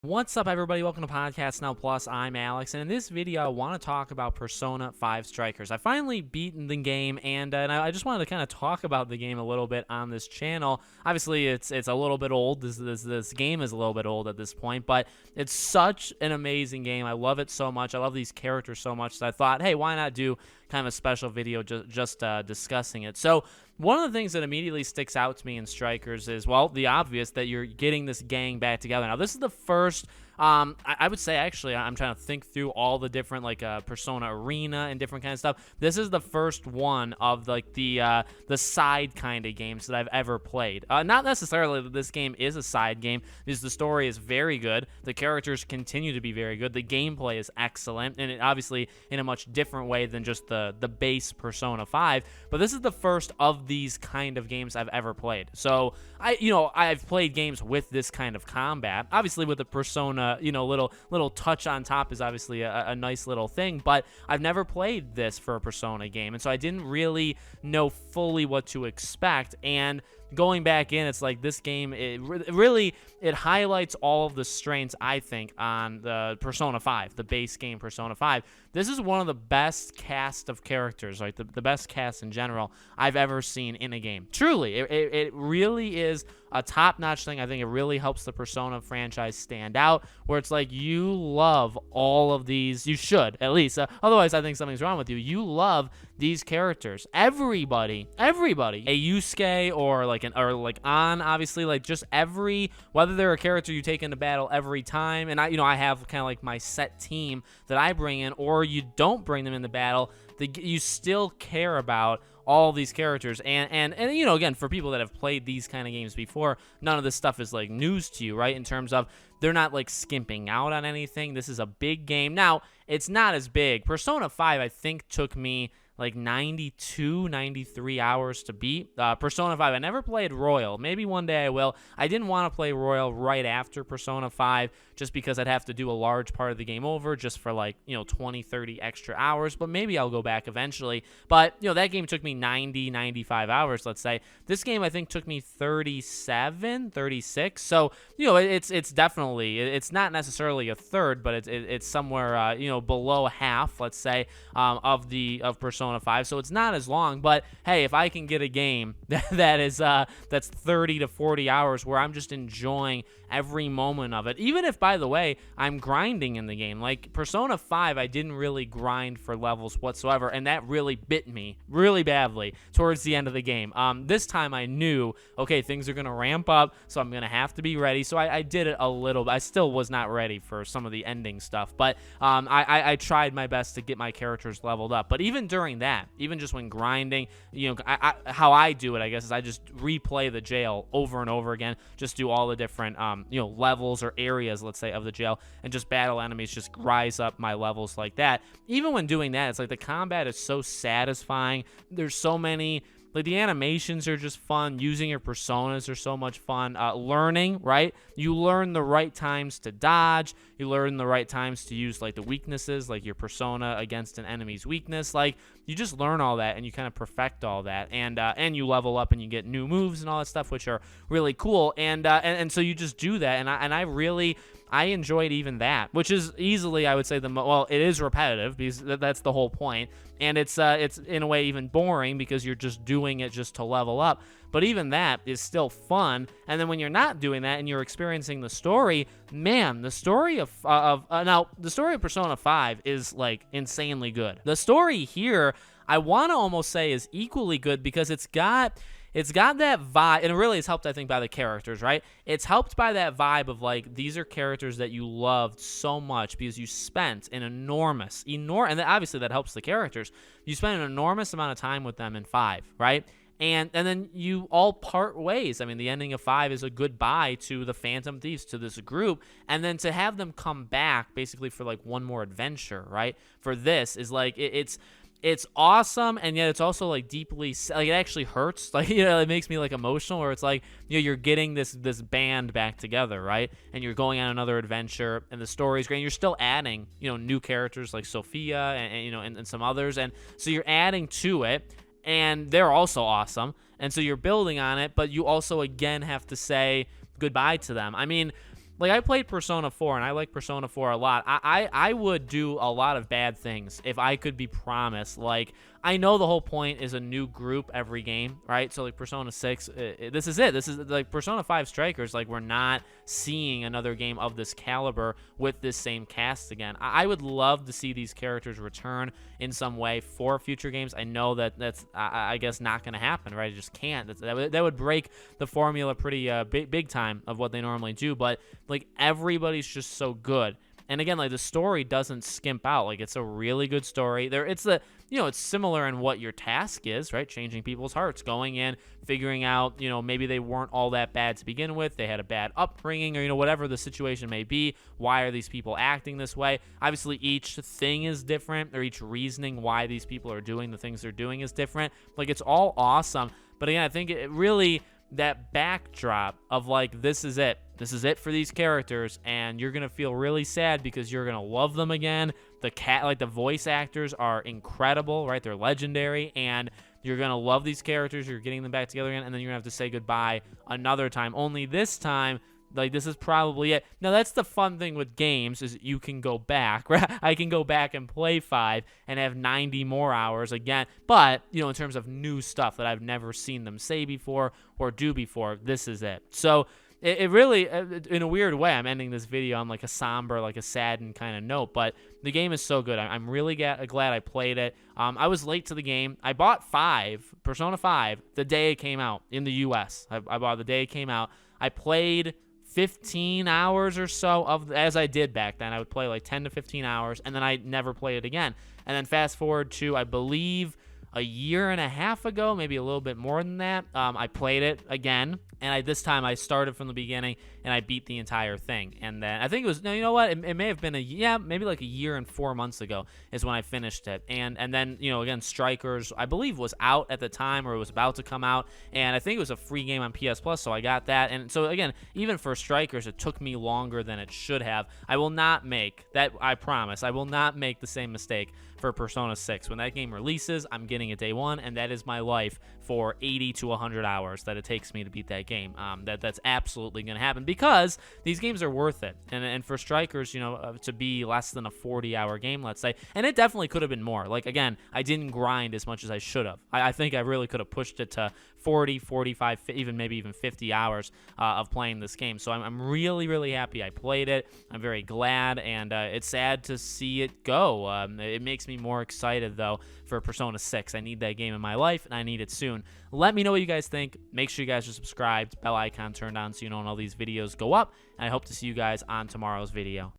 What's up, everybody? Welcome to Podcast Now Plus. I'm Alex, and in this video, I want to talk about Persona 5 Strikers. I finally beaten the game, and I just wanted to kind of talk about the game a little bit on this channel. Obviously, it's a little bit old. This game is a little bit old at this point, but it's such an amazing game. I love it so much. I love these characters so much that I thought, hey, why not do kind of a special video just discussing it. So one of the things that immediately sticks out to me in Strikers is, well, the obvious, that you're getting this gang back together. Now, this is the first, I would say, actually, I'm trying to think through all the different, like, Persona Arena and different kind of stuff. This is the first one of, like, the side kind of games that I've ever played. Not necessarily that this game is a side game, because the story is very good. The characters continue to be very good. The gameplay is excellent, and it obviously in a much different way than just the base Persona 5. But this is the first of these kind of games I've ever played. So I've played games with this kind of combat. Obviously, with the Persona, little touch on top is obviously a nice little thing. But I've never played this for a Persona game, and so I didn't really know fully what to expect. And going back in, it's like this game, it highlights all of the strengths, I think, on the Persona 5, the base game Persona 5. This is one of the best cast of characters, like the best cast in general I've ever seen in a game. Truly, it really is a top-notch thing. I think it really helps the Persona franchise stand out, where it's like you love all of these. You should, at least. Otherwise, I think something's wrong with you. You love these characters. Everybody, a Yusuke or like An, obviously, like just whether they're a character you take into battle every time, and I have kind of like my set team that I bring in, or you don't bring them in the battle, you still care about all these characters. And again, for people that have played these kind of games before, none of this stuff is like news to you, right? In terms of they're not like skimping out on anything. This is a big game. Now, it's not as big. Persona 5, I think, took me like 92, 93 hours to beat. Persona 5, I never played Royal. Maybe one day I will. I didn't want to play Royal right after Persona 5 just because I'd have to do a large part of the game over just for 20, 30 extra hours, but maybe I'll go back eventually. But, that game took me 90, 95 hours, let's say. This game, I think, took me 37, 36. So, it's definitely, it's not necessarily a third, but it's somewhere, below half, let's say, of Persona 5, so it's not as long. But hey, if I can get a game that's 30 to 40 hours where I'm just enjoying every moment of it, even if, by the way, I'm grinding in the game. Like Persona 5, I didn't really grind for levels whatsoever, and that really bit me really badly towards the end of the game. This time I knew, okay, things are gonna ramp up, so I'm gonna have to be ready. So I did it a little bit. I still was not ready for some of the ending stuff, but I tried my best to get my characters leveled up. But even during that, even just when grinding, how I do it, I guess, is I just replay the jail over and over again, just do all the different levels or areas, let's say, of the jail, and just battle enemies, just rise up my levels like that. Even when doing that, it's like the combat is so satisfying. There's so many, like, the animations are just fun. Using your personas are so much fun. Learning, right? You learn the right times to dodge. You learn the right times to use, like, the weaknesses, like your persona against an enemy's weakness. Like, you just learn all that, and you kind of perfect all that. And you level up, and you get new moves and all that stuff, which are really cool. And so you just do that. I enjoyed even that, which is easily, I would say, it is repetitive, because that's the whole point. And it's in a way even boring, because you're just doing it just to level up. But even that is still fun. And then when you're not doing that and you're experiencing the story, man, the story of Persona 5 is like insanely good. The story here, I want to almost say, is equally good, because it's got that vibe, and it really is helped, I think, by the characters, right? It's helped by that vibe of, like, these are characters that you loved so much because you spent an enormous, and obviously that helps the characters. You spent an enormous amount of time with them in 5, right? And then you all part ways. I mean, the ending of 5 is a goodbye to the Phantom Thieves, to this group, and then to have them come back basically for, like, one more adventure, right? For this is, like, it's awesome, and yet it's also, like, deeply, like, it actually hurts. Like, it makes me, like, emotional, where it's like, you're getting this band back together, right? And you're going on another adventure, and the story's great. And you're still adding, new characters like Sophia and some others, and so you're adding to it, and they're also awesome. And so you're building on it, but you also, again, have to say goodbye to them. I mean, like, I played Persona 4, and I like Persona 4 a lot. I would do a lot of bad things if I could be promised, like, I know the whole point is a new group every game, right? So, like, Persona 6, this is it. This is, like, Persona 5 Strikers, like, we're not seeing another game of this caliber with this same cast again. I would love to see these characters return in some way for future games. I know that that's, I guess, not going to happen, right? It just can't. That would break the formula pretty big time of what they normally do, but, like, everybody's just so good. And again, like, the story doesn't skimp out. Like, it's a really good story. It's similar in what your task is, right? Changing people's hearts, going in, figuring out, maybe they weren't all that bad to begin with. They had a bad upbringing, or, whatever the situation may be. Why are these people acting this way? Obviously, each thing is different, or each reasoning why these people are doing the things they're doing is different. Like, it's all awesome. But again, I think it really, that backdrop of, like, this is it for these characters, and you're gonna feel really sad because you're gonna love them again. The voice actors are incredible, right? They're legendary, and you're gonna love these characters. You're getting them back together again, and then you're gonna have to say goodbye another time. Only this time, like, this is probably it. Now, that's the fun thing with games, is you can go back, right? I can go back and play 5 and have 90 more hours again. But, in terms of new stuff that I've never seen them say before or do before, this is it. So, it really, in a weird way, I'm ending this video on, like, a somber, like a saddened kind of note, but the game is so good. I'm really glad I played it. I was late to the game. I bought Persona 5, the day it came out in the US. I bought it the day it came out. I played 15 hours or so as I did back then. I would play like 10 to 15 hours, and then I never played it again. And then fast forward to, I believe, a year and a half ago, maybe a little bit more than that, I played it again, and this time I started from the beginning, and I beat the entire thing. And then I think it was, no, you know what, it may have been maybe like a year and 4 months ago is when I finished it. And then, again, Strikers, I believe, was out at the time, or it was about to come out, and I think it was a free game on PS Plus, so I got that. And so, again, even for Strikers, it took me longer than it should have. I will not make that, I promise, I will not make the same mistake for Persona 6. When that game releases, I'm getting it day one, and that is my life for 80 to 100 hours that it takes me to beat that game. That's absolutely going to happen, because these games are worth it. And for Strikers, to be less than a 40-hour game, let's say, and it definitely could have been more. Like, again, I didn't grind as much as I should have. I think I really could have pushed it to 40, 45, maybe even 50 hours of playing this game. So I'm really, really happy I played it. I'm very glad, and it's sad to see it go. It makes me more excited, though, for Persona 6. I need that game in my life, and I need it soon. Let me know what you guys think. Make sure you guys are subscribed, bell icon turned on so you know when all these videos go up, and I hope to see you guys on tomorrow's video.